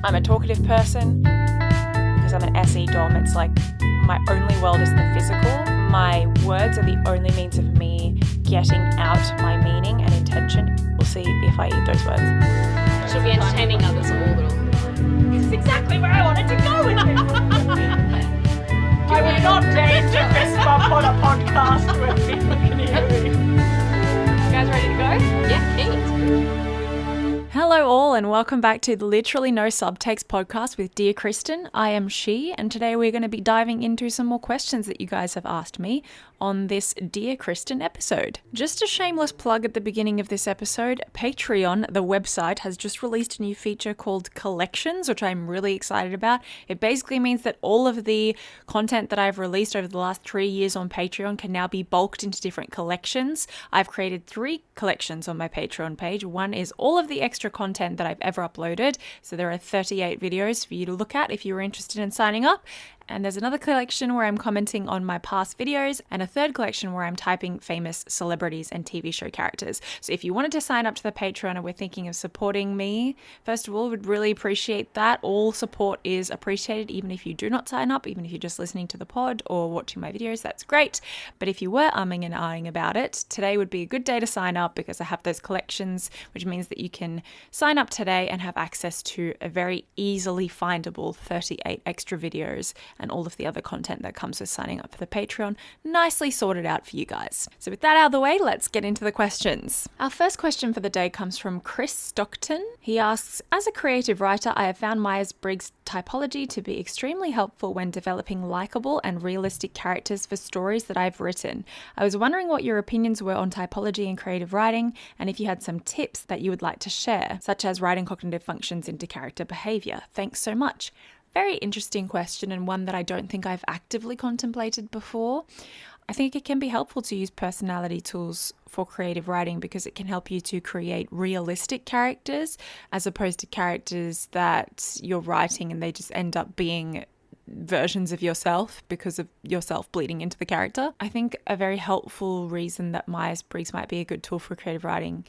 I'm a talkative person. Because I'm an SE dom, it's like my only world is the physical. My words are the only means of me getting out my meaning and intention. We'll see if I eat those words. Should be entertaining others all the time. This is exactly where I wanted to go with this. I would not dare to fist bump on a podcast where people can hear me. You guys ready to go? Yeah, keen. Hello all and welcome back to the Literally No Subtext podcast with Dear Kristin. I am she, and today we're going to be diving into some more questions that you guys have asked me on this Dear Kristin episode. Just a shameless plug at the beginning of this episode, Patreon, the website, has just released a new feature called Collections, which I'm really excited about. It basically means that all of the content that I've released over the last 3 years on Patreon can now be bulked into different collections. I've created 3 collections on my Patreon page. One is all of the extra content that I've ever uploaded. So there are 38 videos for you to look at if you're interested in signing up. And there's another collection where I'm commenting on my past videos, and a third collection where I'm typing famous celebrities and TV show characters. So if you wanted to sign up to the Patreon and we're thinking of supporting me, first of all, would really appreciate that. All support is appreciated, even if you do not sign up, even if you're just listening to the pod or watching my videos, that's great. But if you were umming and ahhing about it, today would be a good day to sign up because I have those collections, which means that you can sign up today and have access to a very easily findable 38 extra videos and all of the other content that comes with signing up for the Patreon, nicely sorted out for you guys. So with that out of the way, let's get into the questions. Our first question for the day comes from Chris Stockton. He asks, as a creative writer, I have found Myers-Briggs typology to be extremely helpful when developing likable and realistic characters for stories that I've written. I was wondering what your opinions were on typology in creative writing, and if you had some tips that you would like to share, such as writing cognitive functions into character behavior. Thanks so much. Very interesting question, and one that I don't think I've actively contemplated before. I think it can be helpful to use personality tools for creative writing because it can help you to create realistic characters as opposed to characters that you're writing and they just end up being versions of yourself because of yourself bleeding into the character. I think a very helpful reason that Myers-Briggs might be a good tool for creative writing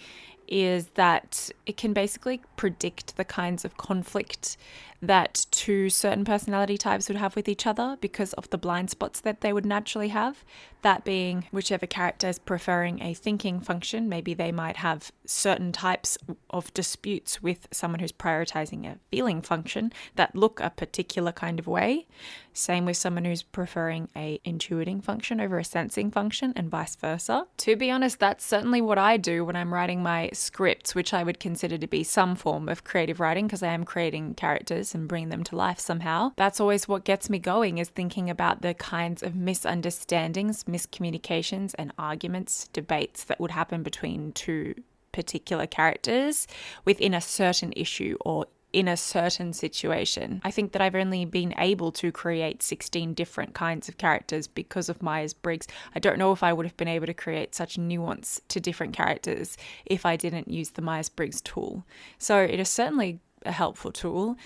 is that it can basically predict the kinds of conflict that 2 certain personality types would have with each other because of the blind spots that they would naturally have. That being whichever character is preferring a thinking function, maybe they might have certain types of disputes with someone who's prioritizing a feeling function that look a particular kind of way. Same with someone who's preferring a intuiting function over a sensing function and vice versa. To be honest, that's certainly what I do when I'm writing my scripts, which I would consider to be some form of creative writing because I am creating characters and bring them to life somehow. That's always what gets me going, is thinking about the kinds of misunderstandings, miscommunications, and arguments, debates that would happen between 2 particular characters within a certain issue or in a certain situation. I think that I've only been able to create 16 different kinds of characters because of Myers-Briggs. I don't know if I would have been able to create such nuance to different characters if I didn't use the Myers-Briggs tool. So it is certainly a helpful tool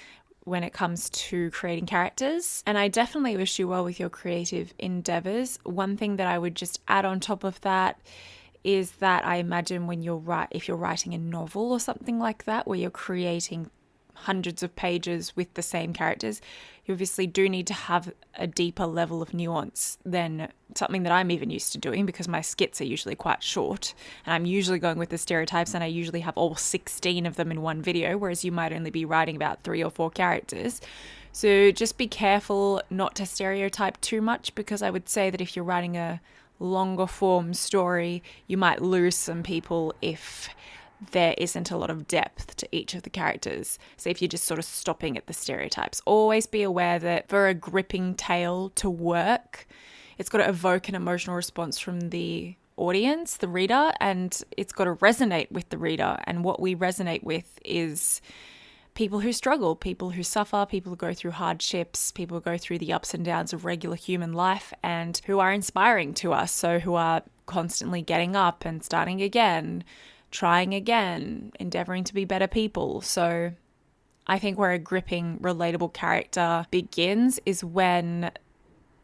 when it comes to creating characters. And I definitely wish you well with your creative endeavors. One thing that I would just add on top of that is that I imagine when if you're writing a novel or something like that, where you're creating hundreds of pages with the same characters, you obviously do need to have a deeper level of nuance than something that I'm even used to doing because my skits are usually quite short and I'm usually going with the stereotypes and I usually have all 16 of them in one video, whereas you might only be writing about 3 or 4 characters. So just be careful not to stereotype too much, because I would say that if you're writing a longer form story, you might lose some people if there isn't a lot of depth to each of the characters. So if you're just sort of stopping at the stereotypes, always be aware that for a gripping tale to work, it's got to evoke an emotional response from the audience, the reader, and it's got to resonate with the reader. And what we resonate with is people who struggle, people who suffer, people who go through hardships, people who go through the ups and downs of regular human life and who are inspiring to us. So who are constantly getting up and starting again, trying again, endeavoring to be better people. So I think where a gripping, relatable character begins is when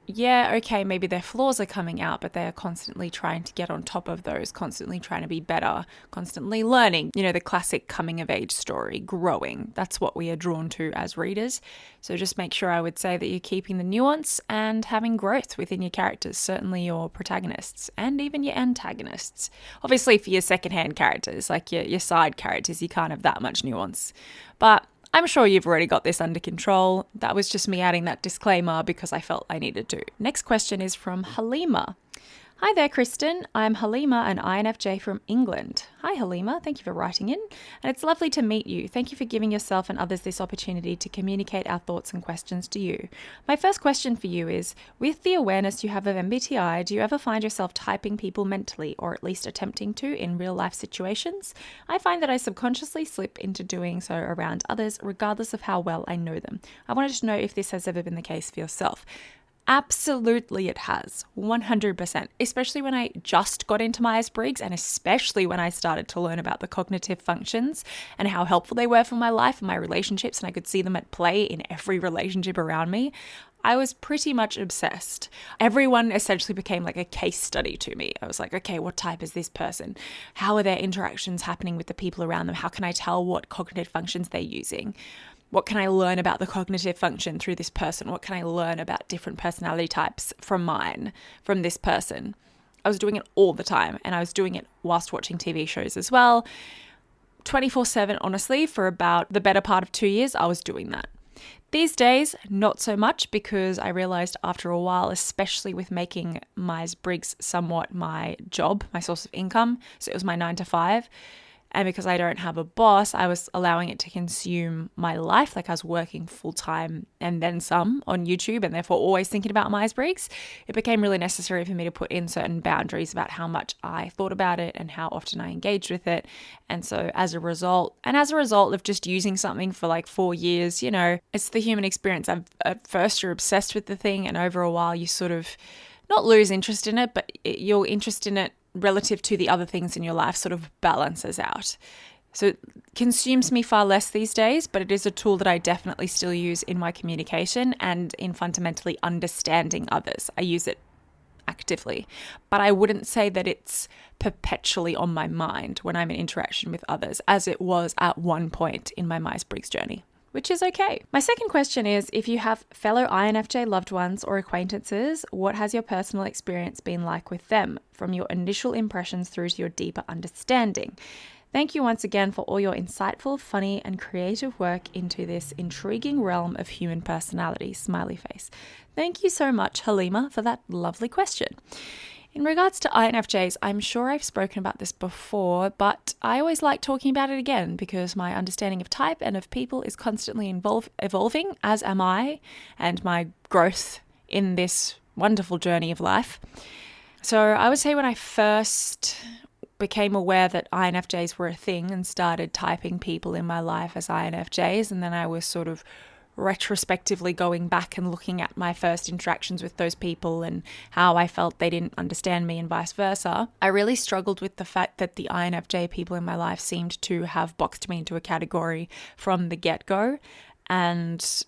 yeah, okay, maybe their flaws are coming out, but they are constantly trying to get on top of those, constantly trying to be better, constantly learning. You know, the classic coming of age story, growing. That's what we are drawn to as readers. So just make sure, I would say, that you're keeping the nuance and having growth within your characters, certainly your protagonists and even your antagonists. Obviously, for your secondhand characters, like your side characters, you can't have that much nuance. But I'm sure you've already got this under control. That was just me adding that disclaimer because I felt I needed to. Next question is from Haleemah. Hi there, Kristin. I'm Haleemah, an INFJ from England. Hi, Haleemah. Thank you for writing in. And it's lovely to meet you. Thank you for giving yourself and others this opportunity to communicate our thoughts and questions to you. My first question for you is, with the awareness you have of MBTI, do you ever find yourself typing people mentally, or at least attempting to, in real life situations? I find that I subconsciously slip into doing so around others, regardless of how well I know them. I wanted to know if this has ever been the case for yourself. Absolutely it has, 100%, especially when I just got into Myers-Briggs, and especially when I started to learn about the cognitive functions and how helpful they were for my life and my relationships, and I could see them at play in every relationship around me. I was pretty much obsessed. Everyone essentially became like a case study to me. I was like, okay, what type is this person? How are their interactions happening with the people around them? How can I tell what cognitive functions they're using? What can I learn about the cognitive function through this person? What can I learn about different personality types from this person? I was doing it all the time, and I was doing it whilst watching TV shows as well. 24/7, honestly, for about the better part of 2 years, I was doing that. These days, not so much, because I realized after a while, especially with making Myers-Briggs somewhat my job, my source of income, so it was my 9 to 5, and because I don't have a boss, I was allowing it to consume my life. Like I was working full time and then some on YouTube, and therefore always thinking about Myers-Briggs. It became really necessary for me to put in certain boundaries about how much I thought about it and how often I engaged with it. And so as a result of just using something for like 4 years, you know, it's the human experience. At first you're obsessed with the thing, and over a while you sort of not lose interest in it, but your interest in it relative to the other things in your life sort of balances out. So it consumes me far less these days, but it is a tool that I definitely still use in my communication and in fundamentally understanding others. I use it actively, but I wouldn't say that it's perpetually on my mind when I'm in interaction with others, as it was at one point in my Myers-Briggs journey, which is okay. My second question is, if you have fellow INFJ loved ones or acquaintances, what has your personal experience been like with them, from your initial impressions through to your deeper understanding? Thank you once again for all your insightful, funny, and creative work into this intriguing realm of human personality. Smiley face. Thank you so much, Haleemah, for that lovely question. In regards to INFJs, I'm sure I've spoken about this before, but I always like talking about it again because my understanding of type and of people is constantly evolving, as am I, and my growth in this wonderful journey of life. So I would say when I first became aware that INFJs were a thing and started typing people in my life as INFJs, and then I was sort of retrospectively going back and looking at my first interactions with those people and how I felt they didn't understand me and vice versa, I really struggled with the fact that the INFJ people in my life seemed to have boxed me into a category from the get-go, and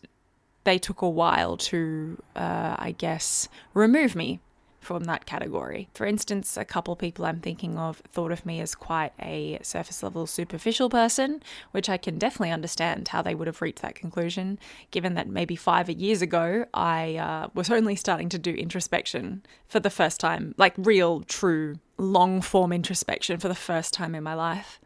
they took a while to, remove me from that category. For instance, a couple of people I'm thinking of thought of me as quite a surface level superficial person, which I can definitely understand how they would have reached that conclusion, given that maybe 5 years ago I was only starting to do introspection for the first time, like real, true, long form introspection for the first time in my life.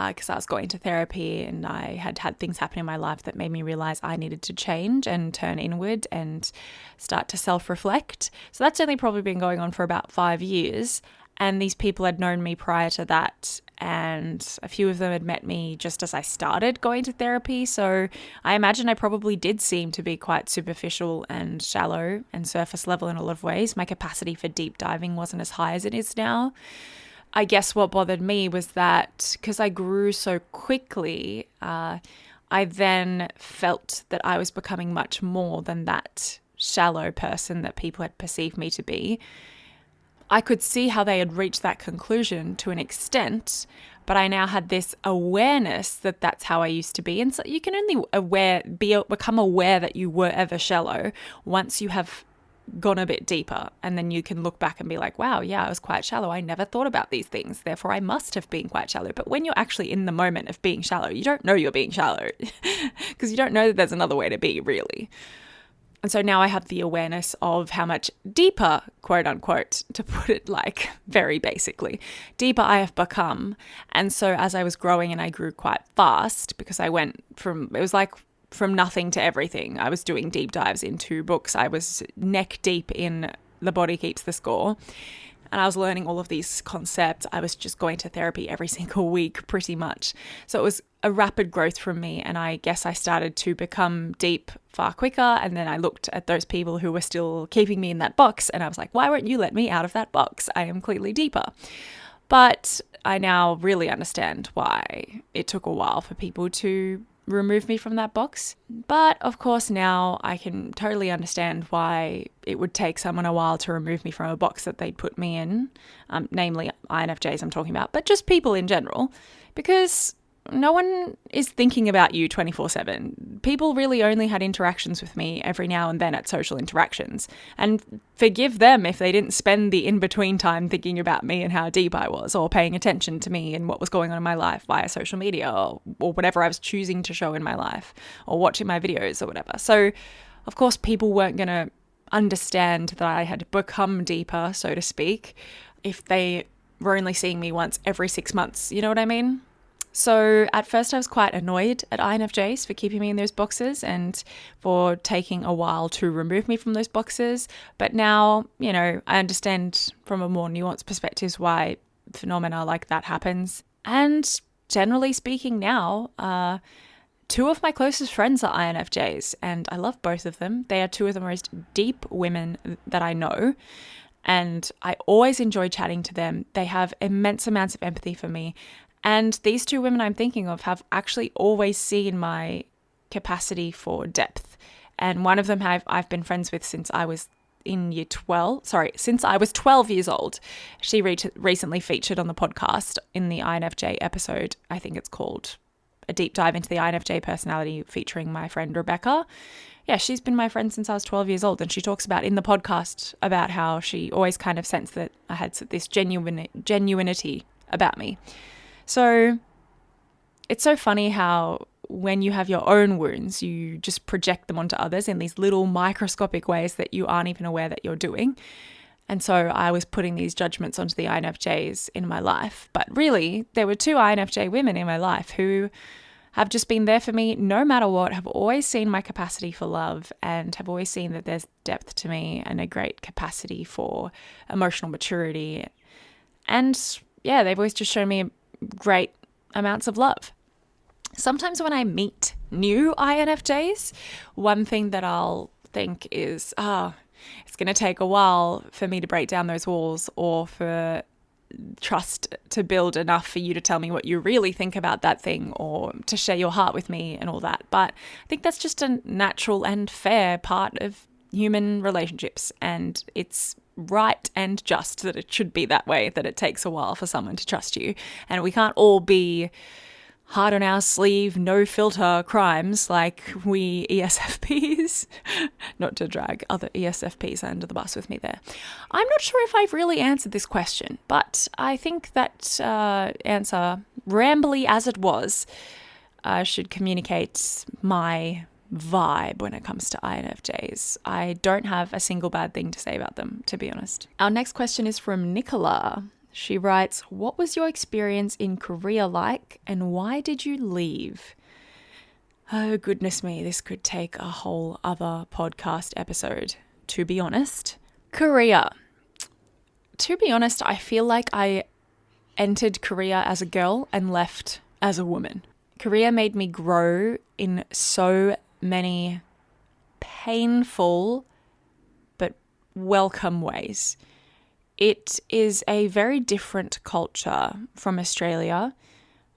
Because I was going to therapy and I had had things happen in my life that made me realize I needed to change and turn inward and start to self-reflect. So that's only probably been going on for about 5 years. And these people had known me prior to that. And a few of them had met me just as I started going to therapy. So I imagine I probably did seem to be quite superficial and shallow and surface level in a lot of ways. My capacity for deep diving wasn't as high as it is now. I guess what bothered me was that because I grew so quickly, I then felt that I was becoming much more than that shallow person that people had perceived me to be. I could see how they had reached that conclusion to an extent, but I now had this awareness that that's how I used to be. And so you can only become aware that you were ever shallow once you have gone a bit deeper, and then you can look back and be like, wow, yeah, I was quite shallow. I never thought about these things. Therefore, I must have been quite shallow. But when you're actually in the moment of being shallow, you don't know you're being shallow because you don't know that there's another way to be, really. And so now I have the awareness of how much deeper, quote unquote, to put it like very basically, deeper I have become. And so as I was growing, and I grew quite fast because I went from, it was like from nothing to everything. I was doing deep dives into books. I was neck deep in The Body Keeps the Score. And I was learning all of these concepts. I was just going to therapy every single week, pretty much. So it was a rapid growth from me. And I guess I started to become deep far quicker. And then I looked at those people who were still keeping me in that box. And I was like, why won't you let me out of that box? I am clearly deeper. But I now really understand why it took a while for people to remove me from that box. But of course now I can totally understand why it would take someone a while to remove me from a box that they'd put me in, namely INFJs I'm talking about, but just people in general, because no one is thinking about you 24/7. People really only had interactions with me every now and then at social interactions. And forgive them if they didn't spend the in-between time thinking about me and how deep I was, or paying attention to me and what was going on in my life via social media, or whatever I was choosing to show in my life, or watching my videos or whatever. So, of course, people weren't going to understand that I had become deeper, so to speak, if they were only seeing me once every 6 months. You know what I mean? So at first I was quite annoyed at INFJs for keeping me in those boxes and for taking a while to remove me from those boxes. But now, you know, I understand from a more nuanced perspective why phenomena like that happens. And generally speaking now, two of my closest friends are INFJs, and I love both of them. They are two of the most deep women that I know. And I always enjoy chatting to them. They have immense amounts of empathy for me. And these two women I'm thinking of have actually always seen my capacity for depth. And one of them I've been friends with since I was in year 12. Since I was 12 years old. She recently featured on the podcast in the INFJ episode. I think it's called A Deep Dive into the INFJ Personality, featuring my friend Rebecca. Yeah, she's been my friend since I was 12 years old. And she talks about in the podcast about how she always kind of sensed that I had this genuinity about me. So it's so funny how when you have your own wounds, you just project them onto others in these little microscopic ways that you aren't even aware that you're doing. And so I was putting these judgments onto the INFJs in my life. But really, there were two INFJ women in my life who have just been there for me no matter what, have always seen my capacity for love, and have always seen that there's depth to me and a great capacity for emotional maturity. And yeah, they've always just shown me great amounts of love. Sometimes when I meet new INFJs, one thing that I'll think is, it's going to take a while for me to break down those walls, or for trust to build enough for you to tell me what you really think about that thing, or to share your heart with me and all that. But I think that's just a natural and fair part of human relationships, and it's right and just that it should be that way, that it takes a while for someone to trust you. And we can't all be hard on our sleeve, no filter crimes like we ESFPs. Not to drag other ESFPs under the bus with me there. I'm not sure if I've really answered this question, but I think that answer, rambly as it was, should communicate my vibe when it comes to INFJs. I don't have a single bad thing to say about them, to be honest. Our next question is from Nicola. She writes, what was your experience in Korea like, and why did you leave? Oh, goodness me, this could take a whole other podcast episode, to be honest. Korea. To be honest, I feel like I entered Korea as a girl and left as a woman. Korea made me grow in so many painful but welcome ways. It is a very different culture from Australia.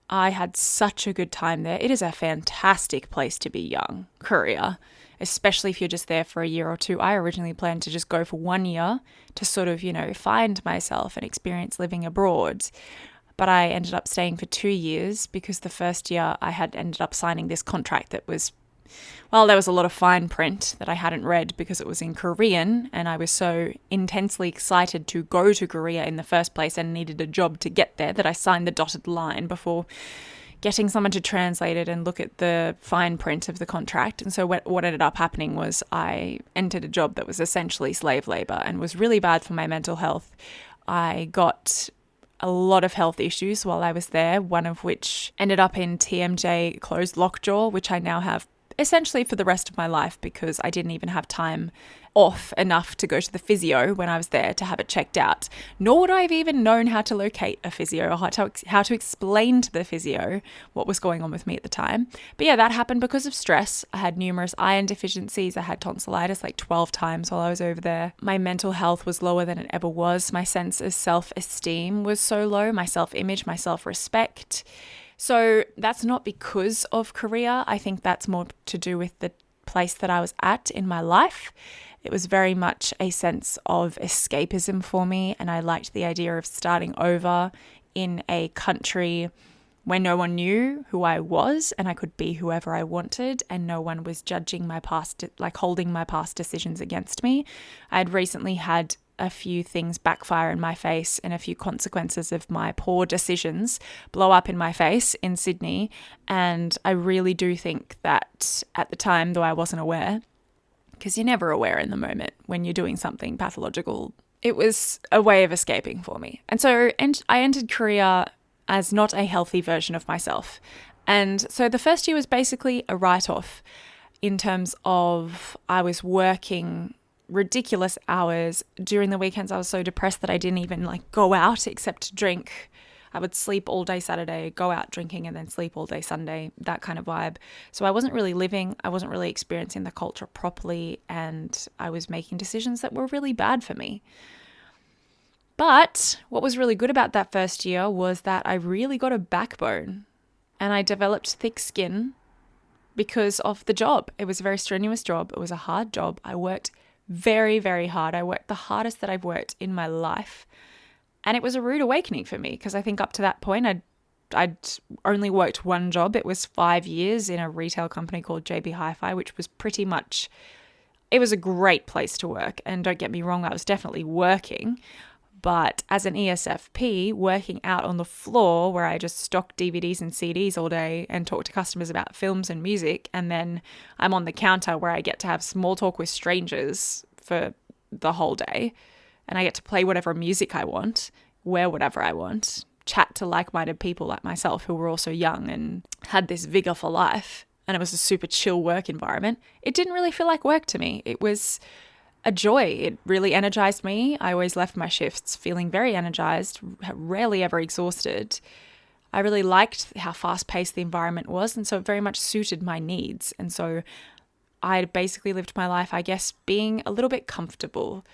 I had such a good time there. It is a fantastic place to be young, Korea, especially if you're just there for a year or two. I originally planned to just go for 1 year to sort of, find myself and experience living abroad. But I ended up staying for 2 years because the first year I had ended up signing this contract that was Well, there was a lot of fine print that I hadn't read because it was in Korean, and I was so intensely excited to go to Korea in the first place and needed a job to get there that I signed the dotted line before getting someone to translate it and look at the fine print of the contract. And so what ended up happening was I entered a job that was essentially slave labor and was really bad for my mental health. I got a lot of health issues while I was there, one of which ended up in TMJ closed lockjaw, which I now have essentially for the rest of my life because I didn't even have time off enough to go to the physio when I was there to have it checked out. Nor would I have even known how to locate a physio or how to explain to the physio what was going on with me at the time. But yeah, that happened because of stress. I had numerous iron deficiencies. I had tonsillitis like 12 times while I was over there. My mental health was lower than it ever was. My sense of self-esteem was so low. My self-image, my self-respect. So that's not because of Korea. I think that's more to do with the place that I was at in my life. It was very much a sense of escapism for me, and I liked the idea of starting over in a country where no one knew who I was and I could be whoever I wanted, and no one was judging my past, like holding my past decisions against me. I had recently had a few things backfire in my face and a few consequences of my poor decisions blow up in my face in Sydney. And I really do think that at the time, though I wasn't aware, because you're never aware in the moment when you're doing something pathological, it was a way of escaping for me. And so I entered Korea as not a healthy version of myself. And so the first year was basically a write-off in terms of I was working ridiculous hours. During the weekends, I was so depressed that I didn't even go out except to drink. I would sleep all day Saturday, go out drinking, and then sleep all day Sunday, that kind of vibe. So I wasn't really living, I wasn't really experiencing the culture properly, and I was making decisions that were really bad for me. But what was really good about that first year was that I really got a backbone and I developed thick skin because of the job. It was a very strenuous job. It was a hard job. I worked very, very hard. I worked the hardest that I've worked in my life. And it was a rude awakening for me because I think up to that point, I'd only worked one job. It was 5 years in a retail company called JB Hi-Fi, which was pretty much, it was a great place to work. And don't get me wrong, I was definitely working. But as an ESFP, working out on the floor where I just stock DVDs and CDs all day and talk to customers about films and music, and then I'm on the counter where I get to have small talk with strangers for the whole day, and I get to play whatever music I want, wear whatever I want, chat to like-minded people like myself who were also young and had this vigor for life, and it was a super chill work environment. It didn't really feel like work to me. It was a joy. It really energized me. I always left my shifts feeling very energized, rarely ever exhausted. I really liked how fast-paced the environment was, and so it very much suited my needs. And so I basically lived my life, I guess, being a little bit comfortable.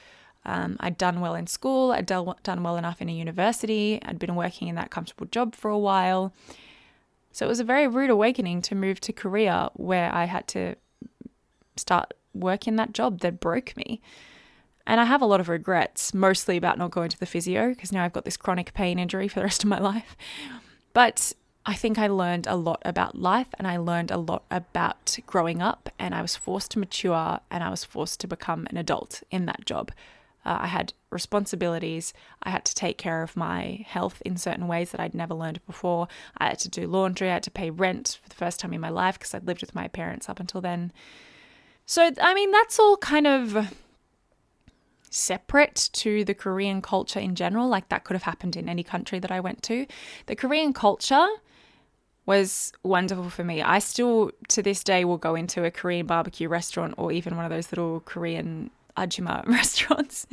I'd done well in school. I'd done well enough in a university. I'd been working in that comfortable job for a while. So it was a very rude awakening to move to Korea where I had to start work in that job that broke me. And I have a lot of regrets, mostly about not going to the physio because now I've got this chronic pain injury for the rest of my life. But I think I learned a lot about life and I learned a lot about growing up, and I was forced to mature and I was forced to become an adult in that job. I had responsibilities. I had to take care of my health in certain ways that I'd never learned before. I had to do laundry. I had to pay rent for the first time in my life because I'd lived with my parents up until then. So, I mean, that's all kind of separate to the Korean culture in general. Like that could have happened in any country that I went to. The Korean culture was wonderful for me. I still, to this day, will go into a Korean barbecue restaurant or even one of those little Korean ajima restaurants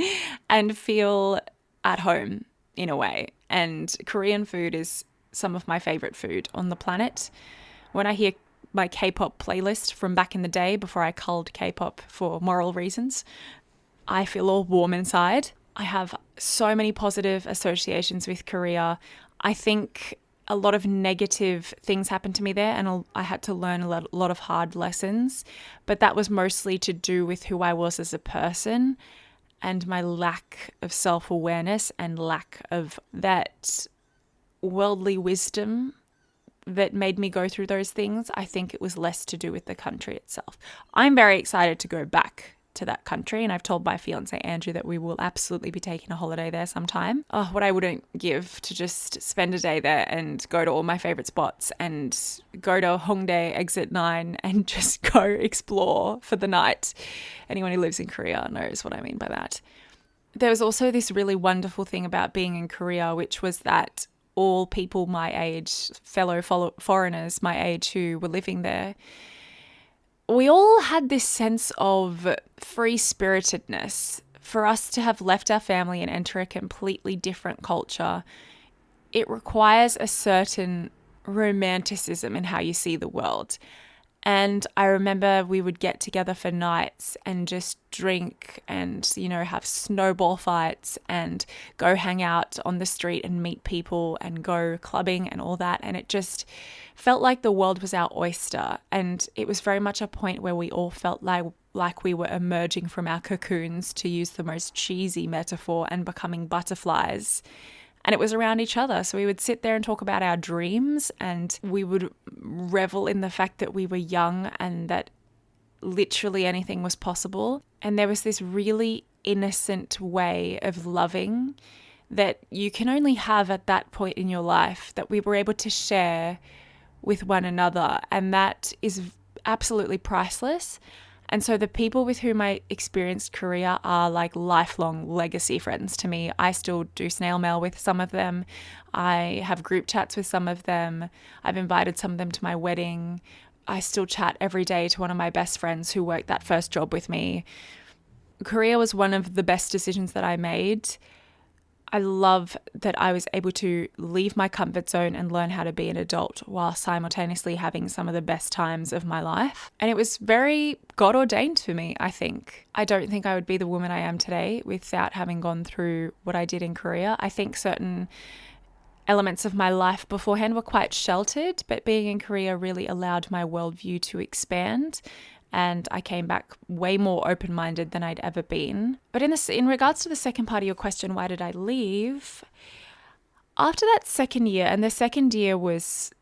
and feel at home in a way. And Korean food is some of my favorite food on the planet. When I hear my K-pop playlist from back in the day before I culled K-pop for moral reasons, I feel all warm inside. I have so many positive associations with Korea. I think a lot of negative things happened to me there and I had to learn a lot of hard lessons, but that was mostly to do with who I was as a person and my lack of self-awareness and lack of that worldly wisdom that made me go through those things, I think it was less to do with the country itself. I'm very excited to go back to that country, and I've told my fiance Andrew that we will absolutely be taking a holiday there sometime. Oh, what I wouldn't give to just spend a day there and go to all my favorite spots and go to Hongdae Exit 9 and just go explore for the night. Anyone who lives in Korea knows what I mean by that. There was also this really wonderful thing about being in Korea, which was that all people my age, fellow foreigners my age who were living there, we all had this sense of free-spiritedness. For us to have left our family and enter a completely different culture, it requires a certain romanticism in how you see the world. And I remember we would get together for nights and just drink and, have snowball fights and go hang out on the street and meet people and go clubbing and all that. And it just felt like the world was our oyster. And it was very much a point where we all felt like we were emerging from our cocoons, to use the most cheesy metaphor, and becoming butterflies. And it was around each other. So we would sit there and talk about our dreams, and we would revel in the fact that we were young and that literally anything was possible. And there was this really innocent way of loving that you can only have at that point in your life, that we were able to share with one another. And that is absolutely priceless. And so the people with whom I experienced Korea are like lifelong legacy friends to me. I still do snail mail with some of them. I have group chats with some of them. I've invited some of them to my wedding. I still chat every day to one of my best friends who worked that first job with me. Korea was one of the best decisions that I made. I love that I was able to leave my comfort zone and learn how to be an adult while simultaneously having some of the best times of my life. And it was very God ordained for me, I think. I don't think I would be the woman I am today without having gone through what I did in Korea. I think certain elements of my life beforehand were quite sheltered, but being in Korea really allowed my worldview to expand. And I came back way more open-minded than I'd ever been. But in regards to the second part of your question, why did I leave? After that second year, and the second year was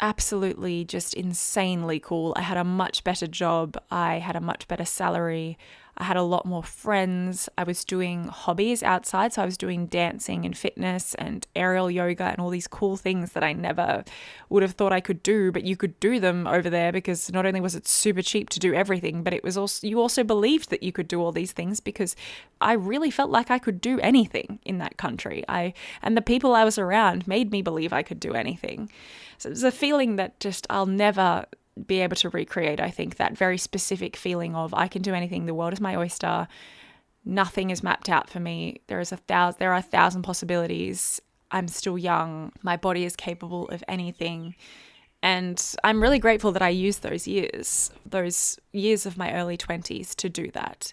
absolutely just insanely cool. I had a much better job. I had a much better salary. I had a lot more friends. I was doing hobbies outside. So I was doing dancing and fitness and aerial yoga and all these cool things that I never would have thought I could do, but you could do them over there because not only was it super cheap to do everything, but it was also, you also believed that you could do all these things because I really felt like I could do anything in that country. And the people I was around made me believe I could do anything. So it was a feeling that just I'll never be able to recreate. I think that very specific feeling of I can do anything. The world is my oyster. Nothing is mapped out for me. There are 1,000 possibilities. I'm still young. My body is capable of anything. And I'm really grateful that I used those years of my early 20s to do that,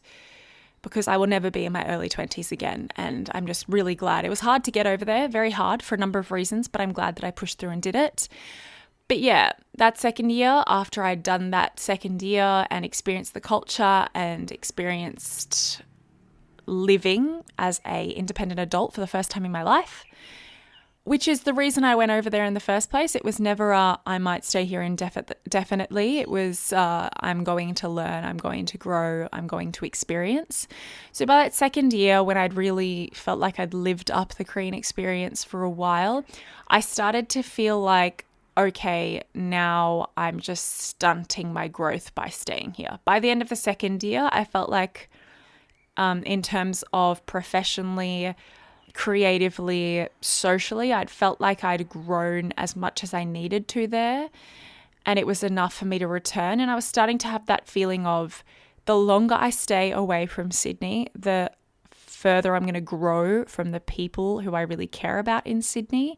because I will never be in my early 20s again. And I'm just really glad. It was hard to get over there, very hard for a number of reasons, but I'm glad that I pushed through and did it. But yeah, that second year, after I'd done that second year and experienced the culture and experienced living as an independent adult for the first time in my life, which is the reason I went over there in the first place. It was never I might stay here indefinitely. It was I'm going to learn, I'm going to grow, I'm going to experience. So by that second year, when I'd really felt like I'd lived up the Korean experience for a while, I started to feel like, okay, now I'm just stunting my growth by staying here. By the end of the second year, I felt like in terms of professionally, creatively, socially, I'd felt like I'd grown as much as I needed to there, and it was enough for me to return. And I was starting to have that feeling of the longer I stay away from Sydney, the further I'm going to grow from the people who I really care about in Sydney.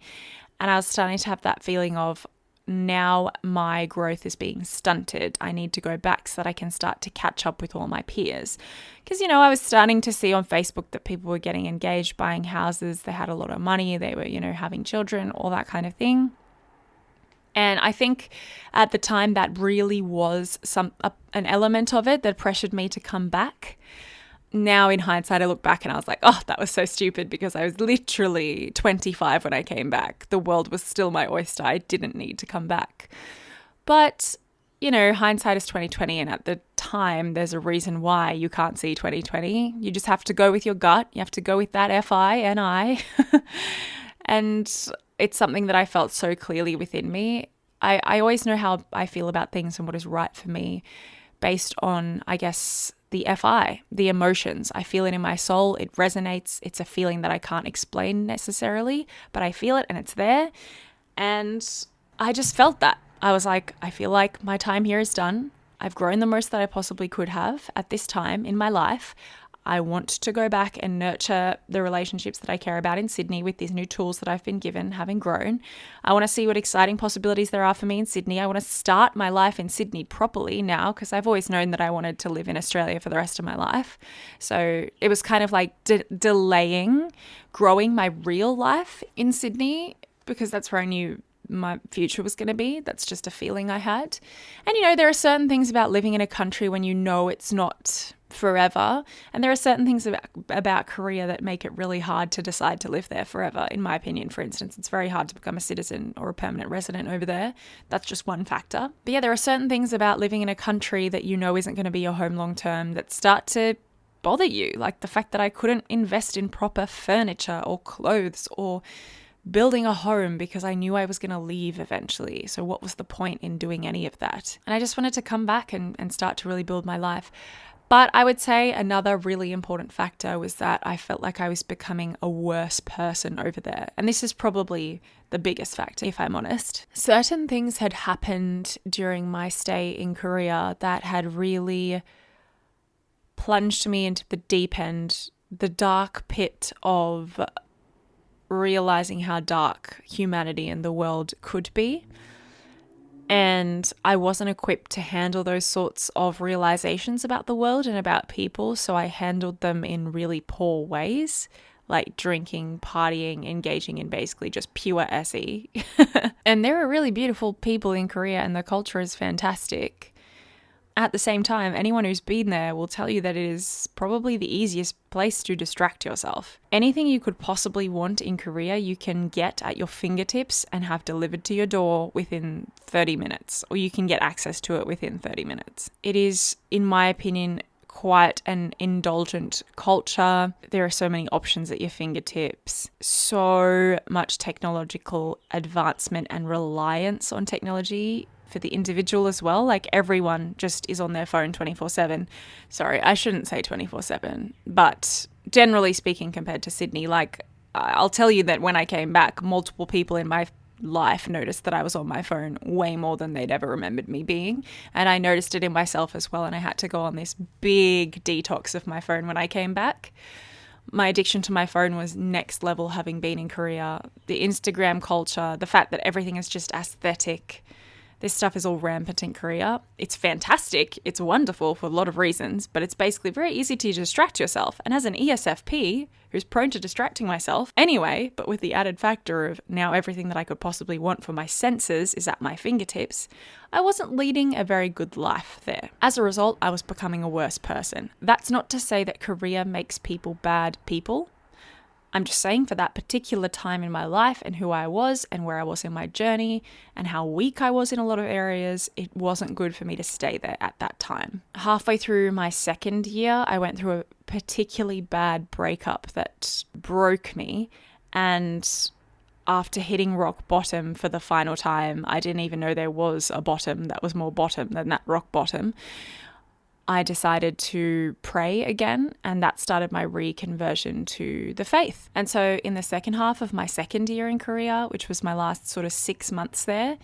And I was starting to have that feeling of now my growth is being stunted. I need to go back so that I can start to catch up with all my peers. Because, I was starting to see on Facebook that people were getting engaged, buying houses. They had a lot of money. They were, having children, all that kind of thing. And I think at the time that really was an element of it that pressured me to come back. now in hindsight, I look back and I was like, oh, that was so stupid because I was literally 25 when I came back. The world was still my oyster. I didn't need to come back. But, you know, hindsight is 2020. And at the time, there's a reason why you can't see 2020. You just have to go with your gut. You have to go with that FINI. And it's something that I felt so clearly within me. I always know how I feel about things and what is right for me based on, I guess, the FI, the emotions. I feel it in my soul. It resonates. It's a feeling that I can't explain necessarily, but I feel it and it's there. And I just felt that. I was like, I feel like my time here is done. I've grown the most that I possibly could have at this time in my life. I want to go back and nurture the relationships that I care about in Sydney with these new tools that I've been given, having grown. I want to see what exciting possibilities there are for me in Sydney. I want to start my life in Sydney properly now because I've always known that I wanted to live in Australia for the rest of my life. So it was kind of like delaying growing my real life in Sydney because that's where I knew my future was going to be. That's just a feeling I had. And, you know, there are certain things about living in a country when you know it's not forever. And there are certain things about Korea that make it really hard to decide to live there forever. In my opinion, for instance, it's very hard to become a citizen or a permanent resident over there. That's just one factor. But yeah, there are certain things about living in a country that you know isn't going to be your home long term that start to bother you. Like the fact that I couldn't invest in proper furniture or clothes or building a home because I knew I was going to leave eventually. So what was the point in doing any of that? And I just wanted to come back and start to really build my life. But I would say another really important factor was that I felt like I was becoming a worse person over there. And this is probably the biggest factor, if I'm honest. Certain things had happened during my stay in Korea that had really plunged me into the deep end, the dark pit of realizing how dark humanity and the world could be. And I wasn't equipped to handle those sorts of realizations about the world and about people. So I handled them in really poor ways, like drinking, partying, engaging in basically just pure SE. And there are really beautiful people in Korea and the culture is fantastic. At the same time, anyone who's been there will tell you that it is probably the easiest place to distract yourself. Anything you could possibly want in Korea, you can get at your fingertips and have delivered to your door within 30 minutes, or you can get access to it within 30 minutes. It is, in my opinion, quite an indulgent culture. There are so many options at your fingertips, so much technological advancement and reliance on technology for the individual as well. Like everyone just is on their phone 24/7. Sorry, I shouldn't say 24/7, but generally speaking, compared to Sydney, like I'll tell you that when I came back, multiple people in my life noticed that I was on my phone way more than they'd ever remembered me being. And I noticed it in myself as well. And I had to go on this big detox of my phone when I came back. My addiction to my phone was next level having been in Korea. The Instagram culture, the fact that everything is just aesthetic. This stuff is all rampant in Korea. It's fantastic. It's wonderful for a lot of reasons, but it's basically very easy to distract yourself. And as an ESFP, who's prone to distracting myself anyway, but with the added factor of now everything that I could possibly want for my senses is at my fingertips, I wasn't leading a very good life there. As a result, I was becoming a worse person. That's not to say that Korea makes people bad people. I'm just saying for that particular time in my life and who I was and where I was in my journey and how weak I was in a lot of areas, it wasn't good for me to stay there at that time. Halfway through my second year, I went through a particularly bad breakup that broke me. And after hitting rock bottom for the final time, I didn't even know there was a bottom that was more bottom than that rock bottom. I decided to pray again, and that started my reconversion to the faith. And so in the second half of my second year in Korea, which was my last sort of 6 months there,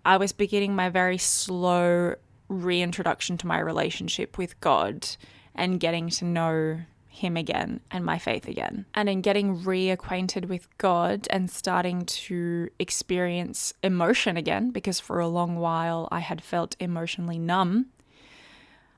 I was beginning my very slow reintroduction to my relationship with God and getting to know Him again and my faith again. And in getting reacquainted with God and starting to experience emotion again, because for a long while I had felt emotionally numb,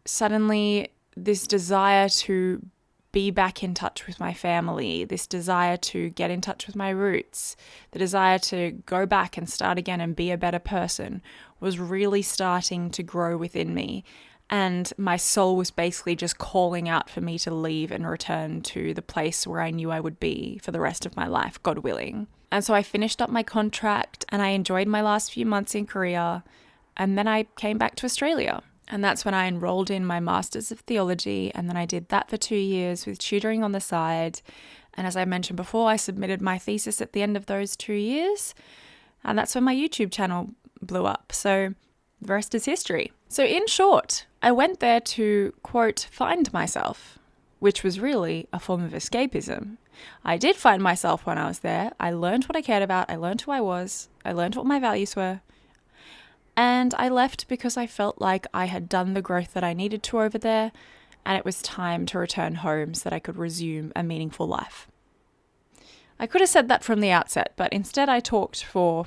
suddenly this desire to be back in touch with my family, this desire to get in touch with my roots, the desire to go back and start again and be a better person was really starting to grow within me. And my soul was basically just calling out for me to leave and return to the place where I knew I would be for the rest of my life, God willing. And so I finished up my contract and I enjoyed my last few months in Korea. And then I came back to Australia. And that's when I enrolled in my Masters of Theology. And then I did that for 2 years with tutoring on the side. And as I mentioned before, I submitted my thesis at the end of those 2 years. And that's when my YouTube channel blew up. So the rest is history. So in short, I went there to, quote, find myself, which was really a form of escapism. I did find myself when I was there. I learned what I cared about. I learned who I was. I learned what my values were. And I left because I felt like I had done the growth that I needed to over there, and it was time to return home so that I could resume a meaningful life. I could have said that from the outset, but instead I talked for,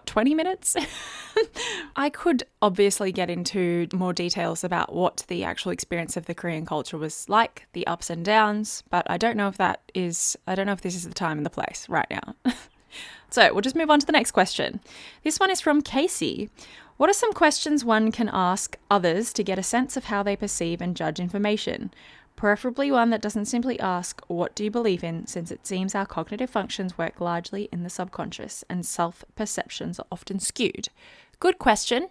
20 minutes? I could obviously get into more details about what the actual experience of the Korean culture was like, the ups and downs, but I don't know if this is the time and the place right now. So we'll just move on to the next question. This one is from Casey. What are some questions one can ask others to get a sense of how they perceive and judge information? Preferably one that doesn't simply ask, what do you believe in, since it seems our cognitive functions work largely in the subconscious and self-perceptions are often skewed. Good question.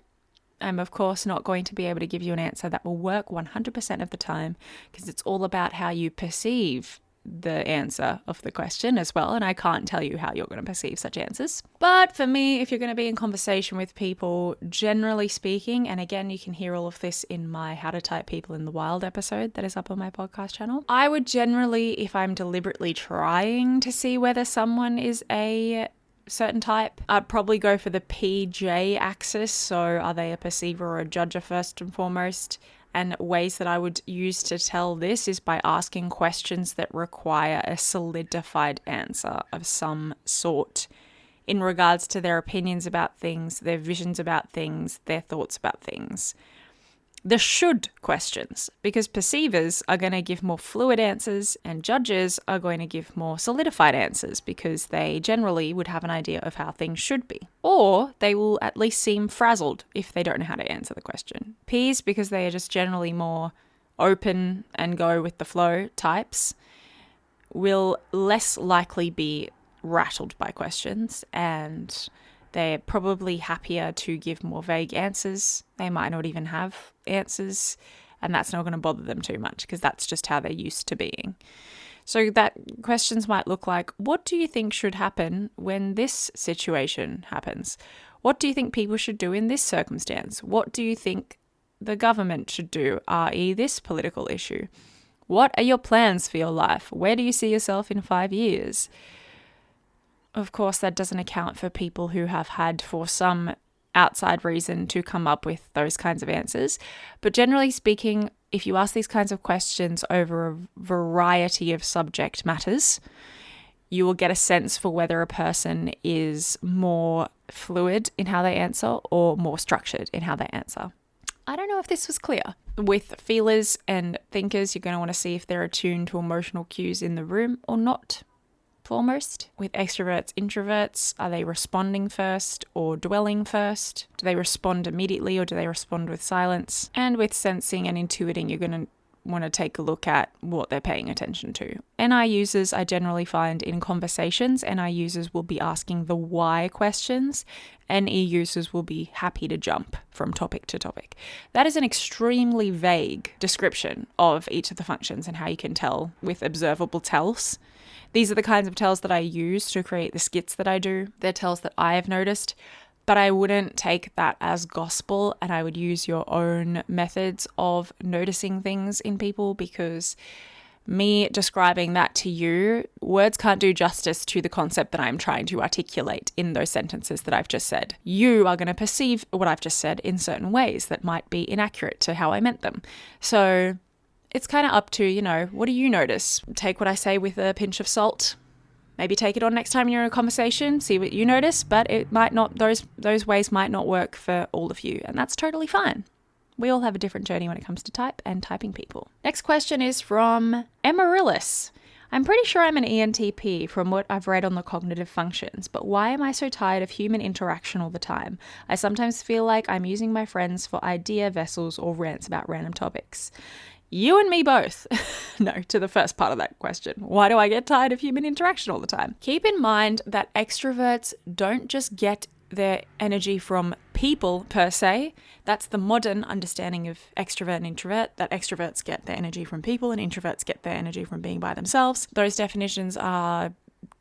I'm of course not going to be able to give you an answer that will work 100% of the time, because it's all about how you perceive the answer of the question as well, and I can't tell you how you're going to perceive such answers. But for me, if you're going to be in conversation with people, generally speaking, and again, you can hear all of this in my How to Type People in the Wild episode that is up on my podcast channel, I would generally, if I'm deliberately trying to see whether someone is a certain type, I'd probably go for the PJ axis. So are they a perceiver or a judger first and foremost? And ways that I would use to tell this is by asking questions that require a solidified answer of some sort in regards to their opinions about things, their visions about things, their thoughts about things. The should questions, because perceivers are going to give more fluid answers and judges are going to give more solidified answers because they generally would have an idea of how things should be. Or they will at least seem frazzled if they don't know how to answer the question. Ps, because they are just generally more open and go with the flow types, will less likely be rattled by questions, and they're probably happier to give more vague answers. They might not even have answers, and that's not going to bother them too much because that's just how they're used to being. So that questions might look like, what do you think should happen when this situation happens? What do you think people should do in this circumstance? What do you think the government should do, i.e. this political issue? What are your plans for your life? Where do you see yourself in 5 years? Of course, that doesn't account for people who have had, for some outside reason, to come up with those kinds of answers. But generally speaking, if you ask these kinds of questions over a variety of subject matters, you will get a sense for whether a person is more fluid in how they answer or more structured in how they answer. I don't know if this was clear. With feelers and thinkers, you're going to want to see if they're attuned to emotional cues in the room or not. Foremost. With extroverts, introverts, are they responding first or dwelling first? Do they respond immediately or do they respond with silence? And with sensing and intuiting, you're going to want to take a look at what they're paying attention to. NI users, I generally find in conversations, NI users will be asking the why questions. NE users will be happy to jump from topic to topic. That is an extremely vague description of each of the functions and how you can tell with observable tells. These are the kinds of tells that I use to create the skits that I do. They're tells that I have noticed, but I wouldn't take that as gospel, and I would use your own methods of noticing things in people, because me describing that to you, words can't do justice to the concept that I'm trying to articulate in those sentences that I've just said. You are going to perceive what I've just said in certain ways that might be inaccurate to how I meant them. So it's kind of up to, what do you notice? Take what I say with a pinch of salt. Maybe take it on next time you're in a conversation, see what you notice, but it might not, those ways might not work for all of you, and that's totally fine. We all have a different journey when it comes to type and typing people. Next question is from Emaryllis. I'm pretty sure I'm an ENTP from what I've read on the cognitive functions, but why am I so tired of human interaction all the time? I sometimes feel like I'm using my friends for idea vessels or rants about random topics. You and me both. No, to the first part of that question. Why do I get tired of human interaction all the time? Keep in mind that extroverts don't just get their energy from people per se. That's the modern understanding of extrovert and introvert, that extroverts get their energy from people and introverts get their energy from being by themselves. Those definitions are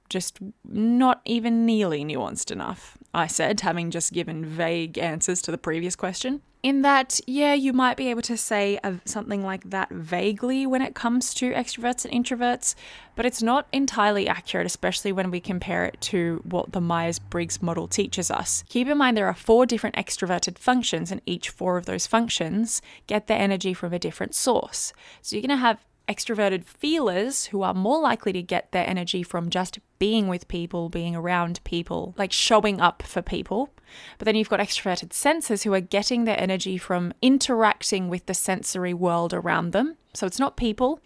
just not even nearly nuanced enough, I said, having just given vague answers to the previous question. In that, yeah, you might be able to say something like that vaguely when it comes to extroverts and introverts, but it's not entirely accurate, especially when we compare it to what the Myers-Briggs model teaches us. Keep in mind there are 4 different extroverted functions, and each 4 of those functions get their energy from a different source. So you're going to have extroverted feelers who are more likely to get their energy from just being with people, being around people, like showing up for people. But then you've got extroverted sensors who are getting their energy from interacting with the sensory world around them. So it's not people,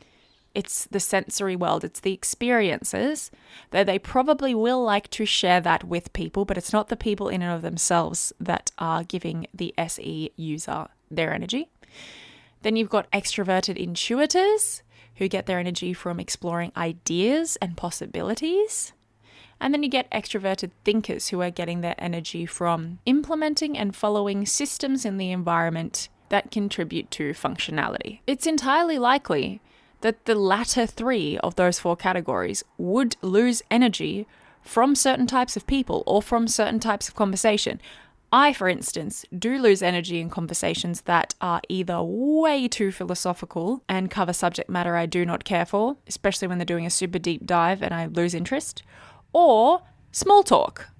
it's the sensory world, it's the experiences, though they probably will like to share that with people, but it's not the people in and of themselves that are giving the SE user their energy. Then you've got extroverted intuitors who get their energy from exploring ideas and possibilities. And then you get extroverted thinkers who are getting their energy from implementing and following systems in the environment that contribute to functionality. It's entirely likely that the latter 3 of those 4 categories would lose energy from certain types of people or from certain types of conversation. I, for instance, do lose energy in conversations that are either way too philosophical and cover subject matter I do not care for, especially when they're doing a super deep dive and I lose interest, or small talk.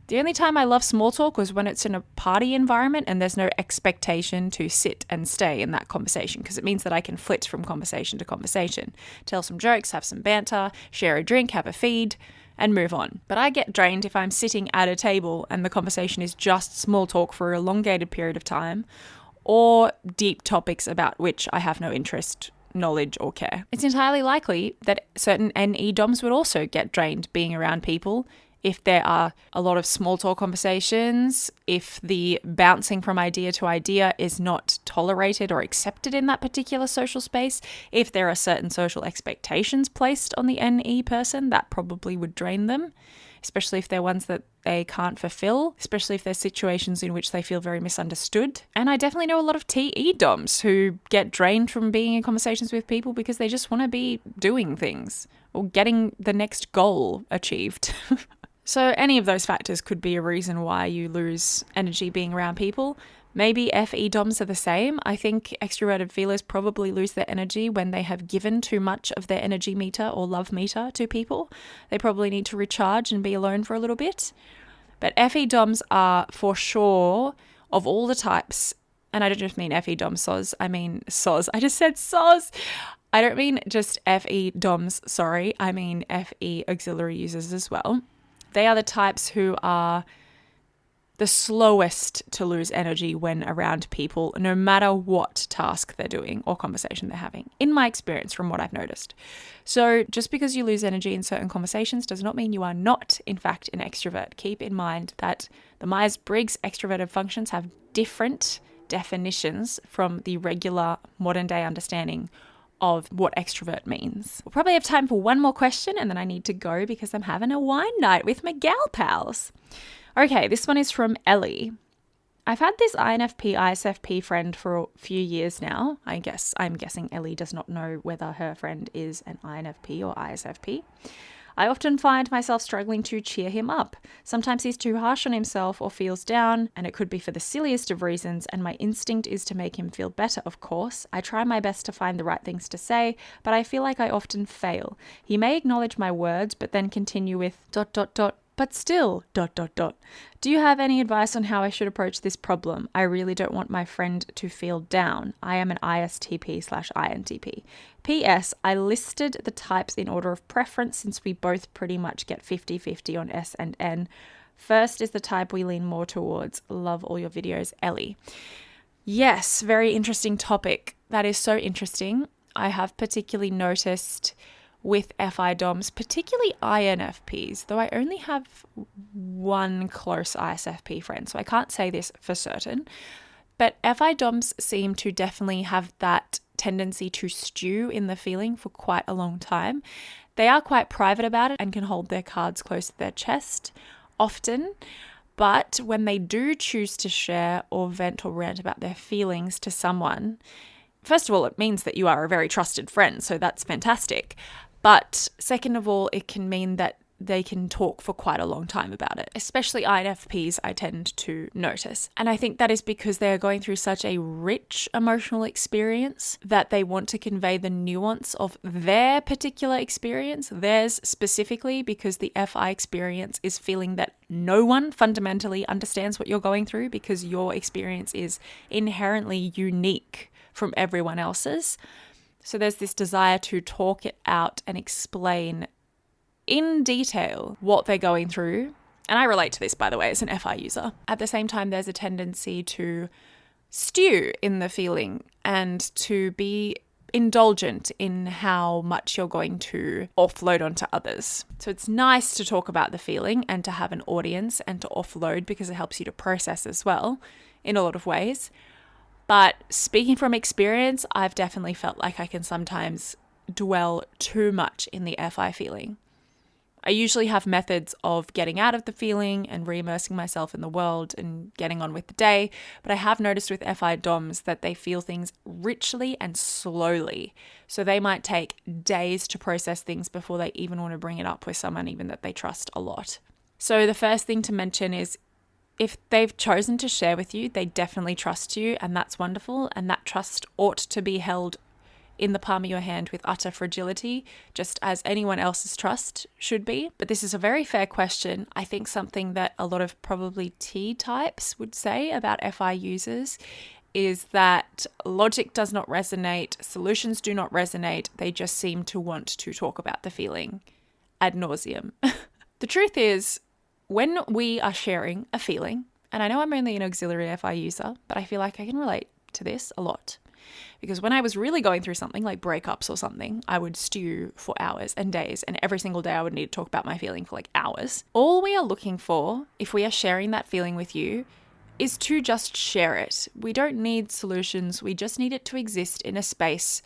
The only time I love small talk was when it's in a party environment and there's no expectation to sit and stay in that conversation, because it means that I can flit from conversation to conversation, tell some jokes, have some banter, share a drink, have a feed, and move on. But I get drained if I'm sitting at a table and the conversation is just small talk for an elongated period of time, or deep topics about which I have no interest, knowledge, or care. It's entirely likely that certain NE DOMs would also get drained being around people if there are a lot of small talk conversations, if the bouncing from idea to idea is not tolerated or accepted in that particular social space, if there are certain social expectations placed on the NE person, that probably would drain them, especially if they're ones that they can't fulfill, especially if there's situations in which they feel very misunderstood. And I definitely know a lot of TE DOMs who get drained from being in conversations with people because they just want to be doing things or getting the next goal achieved. So any of those factors could be a reason why you lose energy being around people. Maybe FE DOMs are the same. I think extroverted feelers probably lose their energy when they have given too much of their energy meter or love meter to people. They probably need to recharge and be alone for a little bit. But FE DOMs are for sure, of all the types, and I don't just mean FE DOM SOS, I mean SOS. I just said SOS. I don't mean just FE DOMs, sorry. I mean FE auxiliary users as well. They are the types who are the slowest to lose energy when around people, no matter what task they're doing or conversation they're having, in my experience from what I've noticed. So just because you lose energy in certain conversations does not mean you are not, in fact, an extrovert. Keep in mind that the Myers-Briggs extroverted functions have different definitions from the regular modern day understanding of what extrovert means. We'll probably have time for one more question and then I need to go because I'm having a wine night with my gal pals. Okay, this one is from Ellie. I've had this INFP, ISFP friend for a few years now. I'm guessing Ellie does not know whether her friend is an INFP or ISFP. I often find myself struggling to cheer him up. Sometimes he's too harsh on himself or feels down, and it could be for the silliest of reasons, and my instinct is to make him feel better, of course. I try my best to find the right things to say, but I feel like I often fail. He may acknowledge my words, but then continue with ... but still ... Do you have any advice on how I should approach this problem? I really don't want my friend to feel down. I am an ISTP/INTP. P.S. I listed the types in order of preference since we both pretty much get 50-50 on S and N. First is the type we lean more towards. Love all your videos, Ellie. Yes, very interesting topic. That is so interesting. I have particularly noticed with FI DOMs, particularly INFPs, though I only have one close ISFP friend, so I can't say this for certain. But FI DOMs seem to definitely have that tendency to stew in the feeling for quite a long time. They are quite private about it and can hold their cards close to their chest often. But when they do choose to share or vent or rant about their feelings to someone, first of all, it means that you are a very trusted friend, so that's fantastic. But second of all, it can mean that they can talk for quite a long time about it, especially INFPs, I tend to notice. And I think that is because they're going through such a rich emotional experience that they want to convey the nuance of their particular experience, theirs specifically, because the FI experience is feeling that no one fundamentally understands what you're going through because your experience is inherently unique from everyone else's. So there's this desire to talk it out and explain in detail what they're going through. And I relate to this, by the way, as an FI user. At the same time, there's a tendency to stew in the feeling and to be indulgent in how much you're going to offload onto others. So it's nice to talk about the feeling and to have an audience and to offload because it helps you to process as well in a lot of ways. But speaking from experience, I've definitely felt like I can sometimes dwell too much in the FI feeling. I usually have methods of getting out of the feeling and re-immersing myself in the world and getting on with the day, but I have noticed with FI DOMs that they feel things richly and slowly. So they might take days to process things before they even want to bring it up with someone even that they trust a lot. So the first thing to mention is if they've chosen to share with you, they definitely trust you, and that's wonderful, and that trust ought to be held in the palm of your hand with utter fragility, just as anyone else's trust should be. But this is a very fair question. I think something that a lot of probably T types would say about FI users is that logic does not resonate, solutions do not resonate, they just seem to want to talk about the feeling ad nauseum. The truth is, when we are sharing a feeling, and I know I'm only an auxiliary FI user, but I feel like I can relate to this a lot. Because when I was really going through something like breakups or something, I would stew for hours and days, and every single day I would need to talk about my feeling for like hours. All we are looking for, if we are sharing that feeling with you, is to just share it. We don't need solutions. We just need it to exist in a space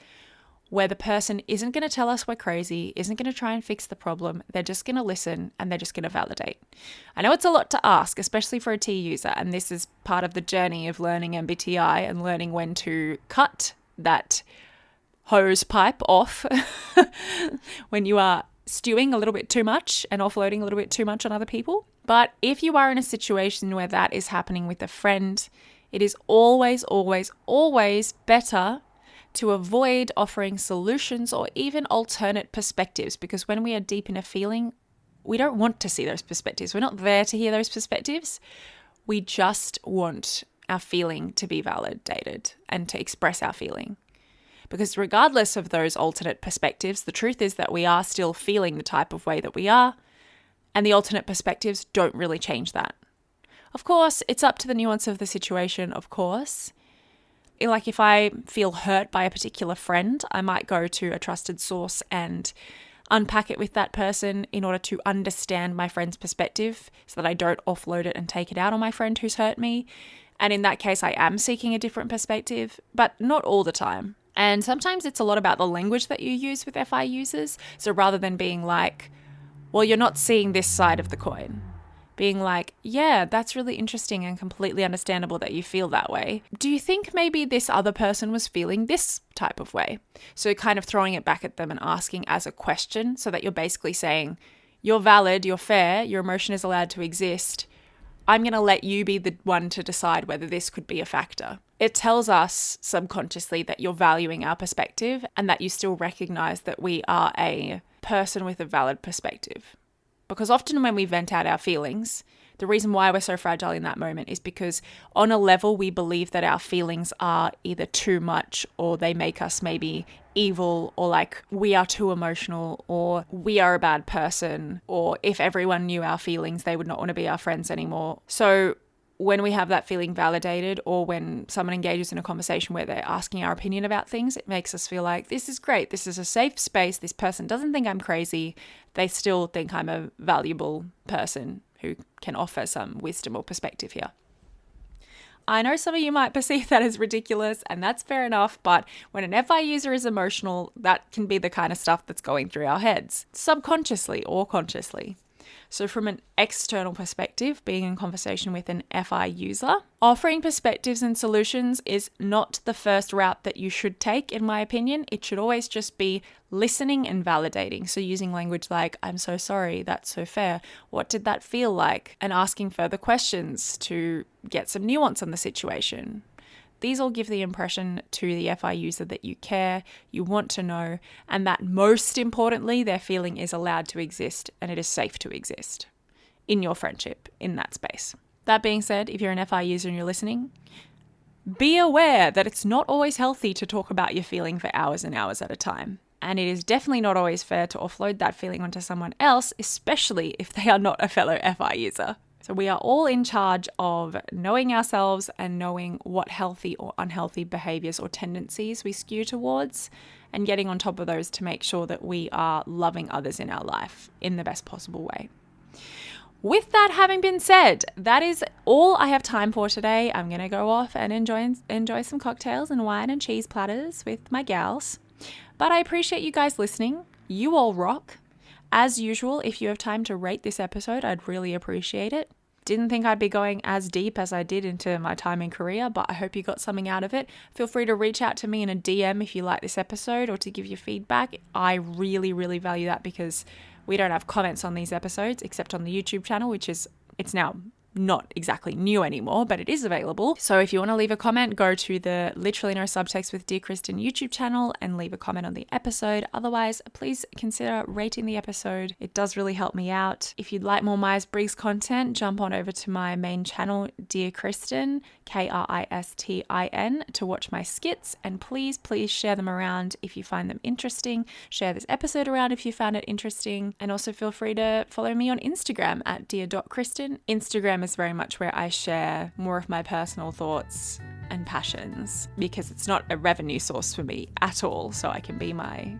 where the person isn't going to tell us we're crazy, isn't going to try and fix the problem. They're just going to listen and they're just going to validate. I know it's a lot to ask, especially for a T user, and this is part of the journey of learning MBTI and learning when to cut that hose pipe off when you are stewing a little bit too much and offloading a little bit too much on other people. But if you are in a situation where that is happening with a friend, it is always, always, always better to avoid offering solutions or even alternate perspectives, because when we are deep in a feeling, we don't want to see those perspectives. We're not there to hear those perspectives. We just want our feeling to be validated and to express our feeling. Because regardless of those alternate perspectives, the truth is that we are still feeling the type of way that we are, and the alternate perspectives don't really change that. Of course, it's up to the nuance of the situation, of course. Like if I feel hurt by a particular friend, I might go to a trusted source and unpack it with that person in order to understand my friend's perspective so that I don't offload it and take it out on my friend who's hurt me. And in that case, I am seeking a different perspective, but not all the time. And sometimes it's a lot about the language that you use with FI users. So rather than being like, well, you're not seeing this side of the coin, being like, yeah, that's really interesting and completely understandable that you feel that way. Do you think maybe this other person was feeling this type of way? So kind of throwing it back at them and asking as a question so that you're basically saying, you're valid, you're fair, your emotion is allowed to exist. I'm going to let you be the one to decide whether this could be a factor. It tells us subconsciously that you're valuing our perspective and that you still recognize that we are a person with a valid perspective. Because often when we vent out our feelings, the reason why we're so fragile in that moment is because on a level we believe that our feelings are either too much or they make us maybe evil, or like we are too emotional, or we are a bad person, or if everyone knew our feelings, they would not want to be our friends anymore. So when we have that feeling validated, or when someone engages in a conversation where they're asking our opinion about things, it makes us feel like this is great. This is a safe space. This person doesn't think I'm crazy. They still think I'm a valuable person who can offer some wisdom or perspective here. I know some of you might perceive that as ridiculous, and that's fair enough, but when an FI user is emotional, that can be the kind of stuff that's going through our heads, subconsciously or consciously. So from an external perspective, being in conversation with an FI user, offering perspectives and solutions is not the first route that you should take, in my opinion. It should always just be listening and validating. So using language like, I'm so sorry, that's so fair, what did that feel like? And asking further questions to get some nuance on the situation. These all give the impression to the FI user that you care, you want to know, and that most importantly, their feeling is allowed to exist and it is safe to exist in your friendship, in that space. That being said, if you're an FI user and you're listening, be aware that it's not always healthy to talk about your feeling for hours and hours at a time. And it is definitely not always fair to offload that feeling onto someone else, especially if they are not a fellow FI user. So we are all in charge of knowing ourselves and knowing what healthy or unhealthy behaviors or tendencies we skew towards, and getting on top of those to make sure that we are loving others in our life in the best possible way. With that having been said, that is all I have time for today. I'm going to go off and enjoy some cocktails and wine and cheese platters with my gals. But I appreciate you guys listening. You all rock. As usual, if you have time to rate this episode, I'd really appreciate it. Didn't think I'd be going as deep as I did into my time in Korea, but I hope you got something out of it. Feel free to reach out to me in a DM if you like this episode or to give your feedback. I really, really value that because we don't have comments on these episodes except on the YouTube channel, it's now not exactly new anymore, but it is available. So if you want to leave a comment, go to the Literally No Subtext with Dear Kristin YouTube channel and leave a comment on the episode. Otherwise, please consider rating the episode. It does really help me out. If you'd like more Myers-Briggs content, jump on over to my main channel, Dear Kristin, Kristin, to watch my skits. And please share them around if you find them interesting. Share this episode around if you found it interesting. And also feel free to follow me on Instagram at dear.kristin. Instagram is very much where I share more of my personal thoughts and passions because it's not a revenue source for me at all, so I can be my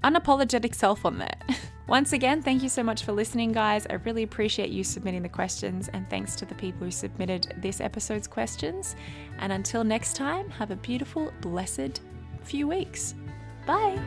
unapologetic self on there. Once again, thank you so much for listening, guys. I really appreciate you submitting the questions, and thanks to the people who submitted this episode's questions. And until next time, have a beautiful, blessed few weeks. Bye.